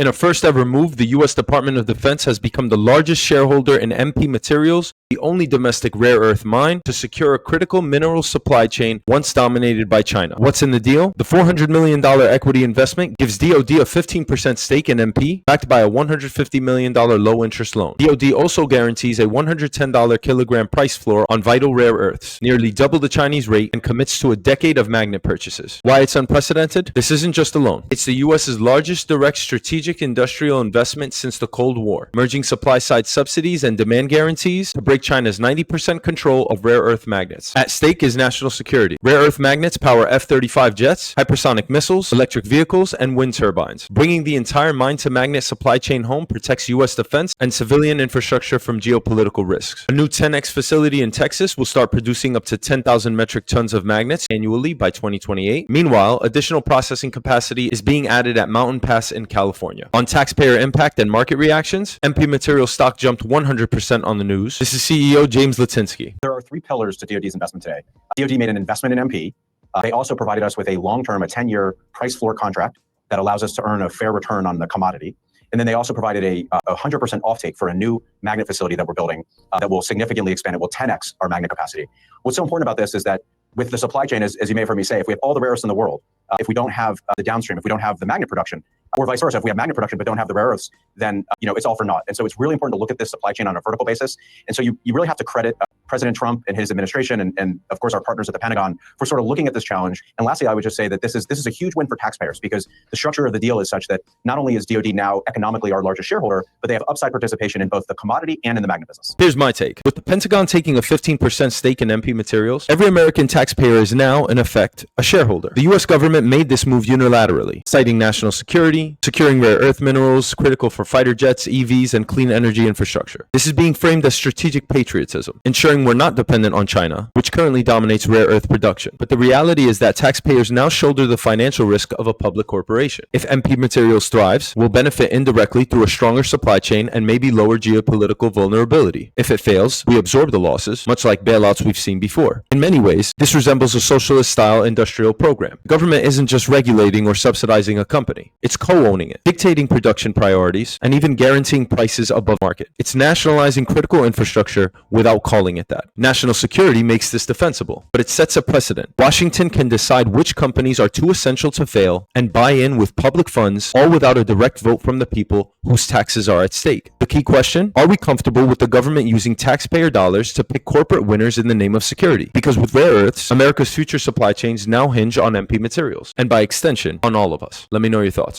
In a first ever move, the U.S. Department of Defense has become the largest shareholder in MP Materials, the only domestic rare earth mine to secure a critical mineral supply chain once dominated by China. What's in the deal? The $400 million equity investment gives DoD a 15% stake in MP, backed by a $150 million low-interest loan. DoD also guarantees a $110 kilogram price floor on vital rare earths, nearly double the Chinese rate, and commits to a decade of magnet purchases. Why it's unprecedented? This isn't just a loan. It's the U.S.'s largest direct strategic industrial investment since the Cold War, merging supply-side subsidies and demand guarantees to break China's 90% control of rare earth magnets. At stake is national security. Rare earth magnets power F-35 jets, hypersonic missiles, electric vehicles, and wind turbines. Bringing the entire mine-to-magnet supply chain home protects U.S. defense and civilian infrastructure from geopolitical risks. A new 10X facility in Texas will start producing up to 10,000 metric tons of magnets annually by 2028. Meanwhile, additional processing capacity is being added at Mountain Pass in California. On taxpayer impact and market reactions, MP Materials stock jumped 100% on the news. This is CEO James Litinsky. There are three pillars to DoD's investment today. DoD made an investment in MP. They also provided us with a long-term, a 10-year price floor contract that allows us to earn a fair return on the commodity. And then they also provided a 100% offtake for a new magnet facility that we're building that will significantly expand. It will 10x our magnet capacity. What's so important about this is that with the supply chain, as you may have heard me say, if we have all the rare earths in the world, if we don't have the downstream, if we don't have the magnet production, or vice versa, if we have magnet production but don't have the rare earths, then it's all for naught. And so it's really important to look at this supply chain on a vertical basis. And so you really have to credit President Trump and his administration and of course our partners at the Pentagon for sort of looking at this challenge. And lastly, I would just say that this is a huge win for taxpayers because the structure of the deal is such that not only is DoD now economically our largest shareholder, but they have upside participation in both the commodity and in the magnet business. Here's my take. With the Pentagon taking a 15% stake in MP Materials, every American taxpayer is now, in effect, a shareholder. The U.S. government made this move unilaterally, citing national security, securing rare earth minerals critical for fighter jets, EVs, and clean energy infrastructure. This is being framed as strategic patriotism, ensuring we're not dependent on China, which currently dominates rare earth production. But the reality is that taxpayers now shoulder the financial risk of a public corporation. If MP Materials thrives, we'll benefit indirectly through a stronger supply chain and maybe lower geopolitical vulnerability. If it fails, we absorb the losses, much like bailouts we've seen before. In many ways, this resembles a socialist-style industrial program. Government isn't just regulating or subsidizing a company. It's co-owning it, dictating production priorities, and even guaranteeing prices above market. It's nationalizing critical infrastructure without calling it that. National security makes this defensible, but it sets a precedent. Washington can decide which companies are too essential to fail and buy in with public funds, all without a direct vote from the people whose taxes are at stake. The key question, are we comfortable with the government using taxpayer dollars to pick corporate winners in the name of security? Because with rare earths, America's future supply chains now hinge on MP Materials, and by extension, on all of us. Let me know your thoughts.